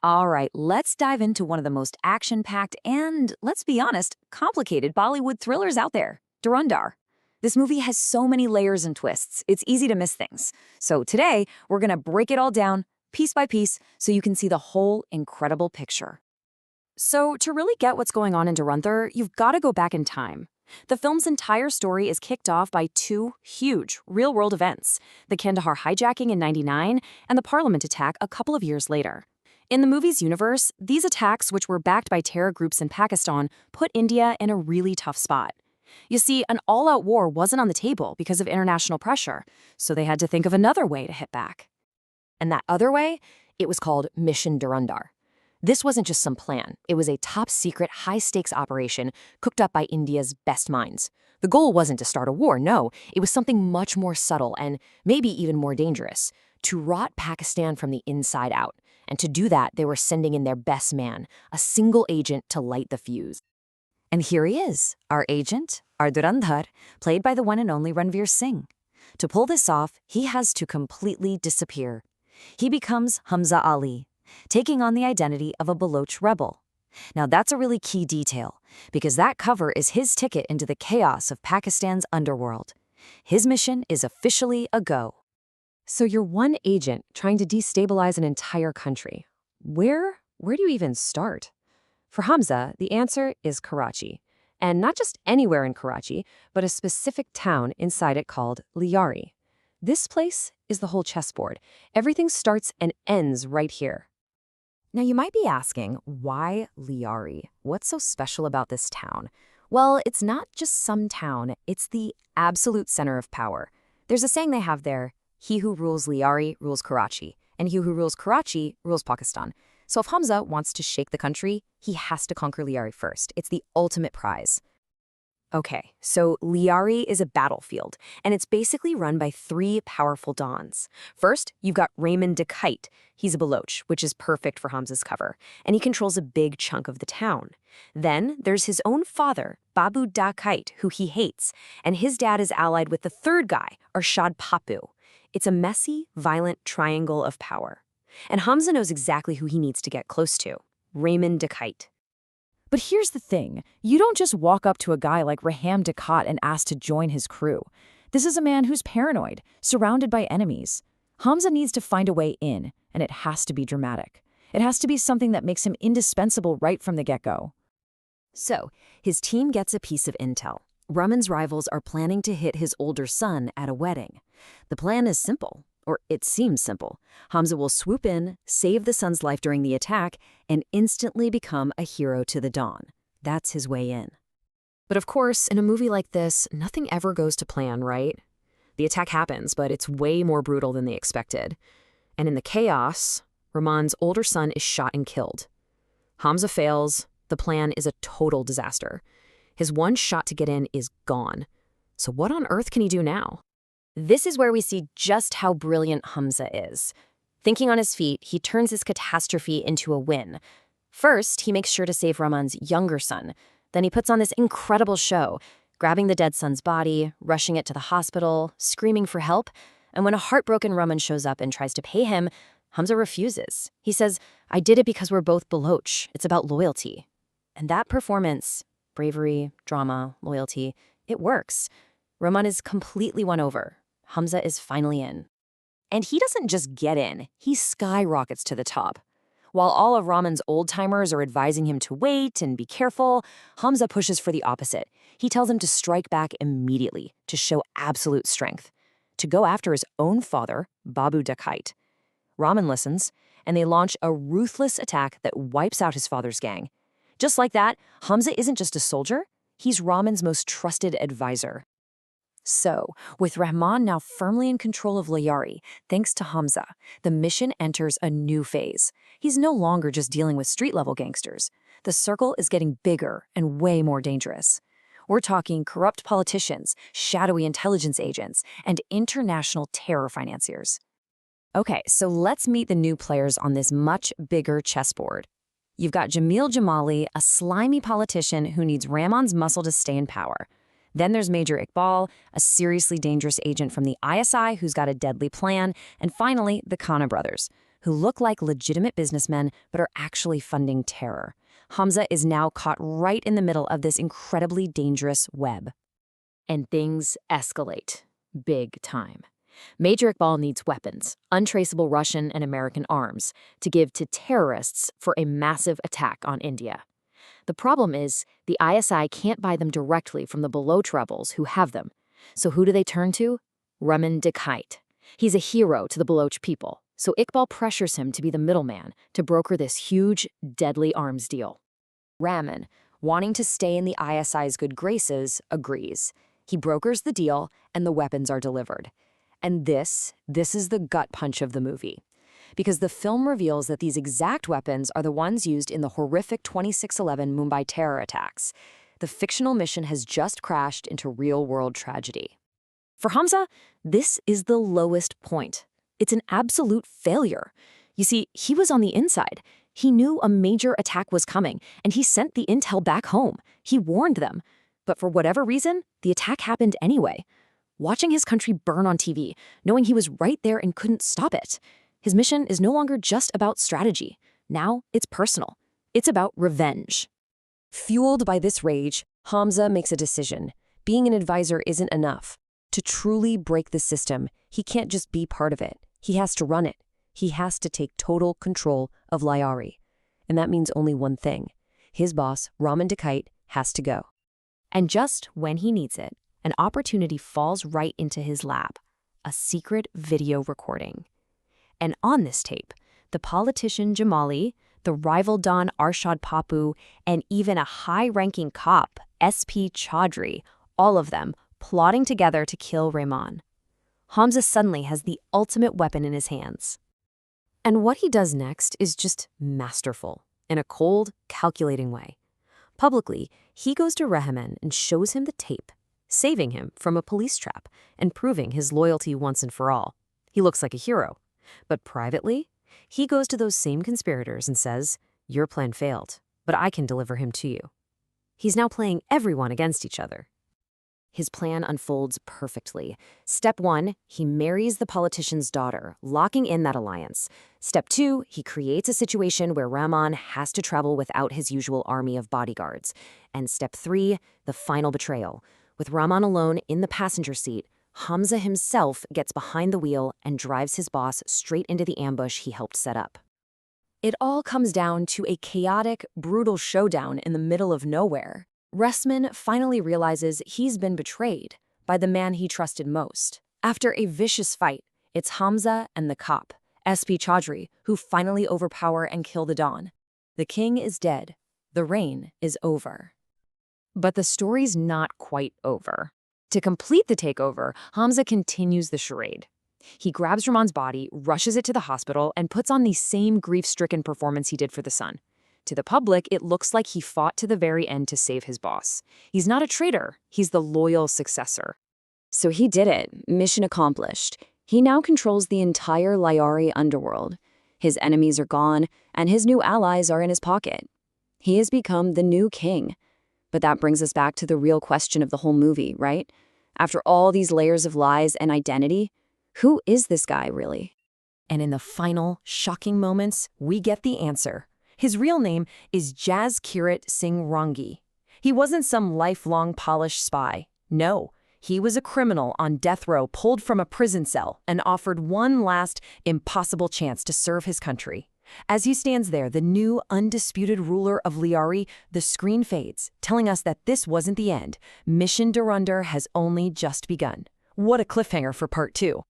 All right, let's dive into one of the most action-packed and, let's be honest, complicated Bollywood thrillers out there, Dhrundar. This movie has so many layers and twists, it's easy to miss things. So today, we're gonna break it all down, piece by piece, so you can see the whole incredible picture. So to really get what's going on in Dhrundar, you've got to go back in time. The film's entire story is kicked off by two huge, real-world events, the Kandahar hijacking in '99 and the Parliament attack a couple of years later. In the movie's universe, these attacks, which were backed by terror groups in Pakistan, put India in a really tough spot. You see, an all-out war wasn't on the table because of international pressure, so they had to think of another way to hit back. And that other way? It was called Mission Dhrundar. This wasn't just some plan. It was a top-secret, high-stakes operation cooked up by India's best minds. The goal wasn't to start a war, no. It was something much more subtle and maybe even more dangerous, to rot Pakistan from the inside out. And to do that, they were sending in their best man, a single agent to light the fuse. And here he is, our agent, our Dhrundar, played by the one and only Ranveer Singh. To pull this off, he has to completely disappear. He becomes Hamza Ali, taking on the identity of a Baloch rebel. Now that's a really key detail, because that cover is his ticket into the chaos of Pakistan's underworld. His mission is officially a go. So you're one agent trying to destabilize an entire country. Where do you even start? For Hamza, the answer is Karachi. And not just anywhere in Karachi, but a specific town inside it called Liari. This place is the whole chessboard. Everything starts and ends right here. Now you might be asking, why Liari? What's so special about this town? Well, it's not just some town, it's the absolute center of power. There's a saying they have there, he who rules Liari rules Karachi, and he who rules Karachi rules Pakistan. So if Hamza wants to shake the country, he has to conquer Liari first. It's the ultimate prize. Okay, so Liari is a battlefield, and it's basically run by three powerful dons. First, you've got Raymond de Kite. He's a Baloch, which is perfect for Hamza's cover, and he controls a big chunk of the town. Then there's his own father, Babu da Kite, who he hates, and his dad is allied with the third guy, Arshad Papu. It's a messy, violent triangle of power. And Hamza knows exactly who he needs to get close to, Raymond de Kite. But here's the thing, you don't just walk up to a guy like Raham Dakat and ask to join his crew. This is a man who's paranoid, surrounded by enemies. Hamza needs to find a way in, and it has to be dramatic. It has to be something that makes him indispensable right from the get-go. So, his team gets a piece of intel. Raman's rivals are planning to hit his older son at a wedding. The plan is simple. Or it seems simple. Hamza will swoop in, save the son's life during the attack, and instantly become a hero to the dawn. That's his way in. But of course, in a movie like this, nothing ever goes to plan, right? The attack happens, but it's way more brutal than they expected. And in the chaos, Rahman's older son is shot and killed. Hamza fails. The plan is a total disaster. His one shot to get in is gone. So what on earth can he do now? This is where we see just how brilliant Hamza is. Thinking on his feet, he turns his catastrophe into a win. First, he makes sure to save Rahman's younger son. Then he puts on this incredible show, grabbing the dead son's body, rushing it to the hospital, screaming for help. And when a heartbroken Rahman shows up and tries to pay him, Hamza refuses. He says, "I did it because we're both Baloch. It's about loyalty." And that performance, bravery, drama, loyalty, it works. Rahman is completely won over. Hamza is finally in. And he doesn't just get in, he skyrockets to the top. While all of Rahman's old-timers are advising him to wait and be careful, Hamza pushes for the opposite. He tells him to strike back immediately, to show absolute strength, to go after his own father, Babu da Kite. Rahman listens, and they launch a ruthless attack that wipes out his father's gang. Just like that, Hamza isn't just a soldier, he's Rahman's most trusted advisor. So, with Rahman now firmly in control of Liari, thanks to Hamza, the mission enters a new phase. He's no longer just dealing with street-level gangsters. The circle is getting bigger and way more dangerous. We're talking corrupt politicians, shadowy intelligence agents, and international terror financiers. Okay, so let's meet the new players on this much bigger chessboard. You've got Jamil Jamali, a slimy politician who needs Rahman's muscle to stay in power. Then there's Major Iqbal, a seriously dangerous agent from the ISI who's got a deadly plan. And finally, the Khanna brothers, who look like legitimate businessmen but are actually funding terror. Hamza is now caught right in the middle of this incredibly dangerous web. And things escalate. Big time. Major Iqbal needs weapons, untraceable Russian and American arms, to give to terrorists for a massive attack on India. The problem is, the ISI can't buy them directly from the Baloch rebels who have them. So who do they turn to? Rahman Dikait. He's a hero to the Baloch people, so Iqbal pressures him to be the middleman to broker this huge, deadly arms deal. Rahman, wanting to stay in the ISI's good graces, agrees. He brokers the deal, and the weapons are delivered. And this is the gut punch of the movie. Because the film reveals that these exact weapons are the ones used in the horrific 26/11 Mumbai terror attacks. The fictional mission has just crashed into real-world tragedy. For Hamza, this is the lowest point. It's an absolute failure. You see, he was on the inside. He knew a major attack was coming, and he sent the intel back home. He warned them. But for whatever reason, the attack happened anyway. Watching his country burn on TV, knowing he was right there and couldn't stop it. His mission is no longer just about strategy. Now it's personal. It's about revenge. Fueled by this rage, Hamza makes a decision. Being an advisor isn't enough. To truly break the system, he can't just be part of it. He has to run it. He has to take total control of Lyari. And that means only one thing. His boss, Rahman Dikait, has to go. And just when he needs it, an opportunity falls right into his lap. A secret video recording. And on this tape, the politician Jamali, the rival Don Arshad Papu, and even a high-ranking cop, SP Chaudhry, all of them plotting together to kill Rahman. Hamza suddenly has the ultimate weapon in his hands. And what he does next is just masterful, in a cold, calculating way. Publicly, he goes to Rahman and shows him the tape, saving him from a police trap and proving his loyalty once and for all. He looks like a hero. But privately, he goes to those same conspirators and says, "Your plan failed, but I can deliver him to you." He's now playing everyone against each other. His plan unfolds perfectly. Step 1, he marries the politician's daughter, locking in that alliance. Step 2, he creates a situation where Rahman has to travel without his usual army of bodyguards. And step 3, the final betrayal. With Rahman alone in the passenger seat, Hamza himself gets behind the wheel and drives his boss straight into the ambush he helped set up. It all comes down to a chaotic, brutal showdown in the middle of nowhere. Rahman finally realizes he's been betrayed by the man he trusted most. After a vicious fight, it's Hamza and the cop, SP Chaudhry, who finally overpower and kill the Don. The king is dead. The reign is over. But the story's not quite over. To complete the takeover, Hamza continues the charade. He grabs Rahman's body, rushes it to the hospital, and puts on the same grief-stricken performance he did for the son. To the public, it looks like he fought to the very end to save his boss. He's not a traitor, he's the loyal successor. So he did it, mission accomplished. He now controls the entire Lyari underworld. His enemies are gone, and his new allies are in his pocket. He has become the new king. But that brings us back to the real question of the whole movie, right? After all these layers of lies and identity, who is this guy really? And in the final, shocking moments, we get the answer. His real name is Jaskirat Singh Rangi. He wasn't some lifelong polished spy. No, he was a criminal on death row pulled from a prison cell and offered one last, impossible chance to serve his country. As he stands there, the new, undisputed ruler of Lyari, the screen fades, telling us that this wasn't the end. Mission Dhrundar has only just begun. What a cliffhanger for part 2.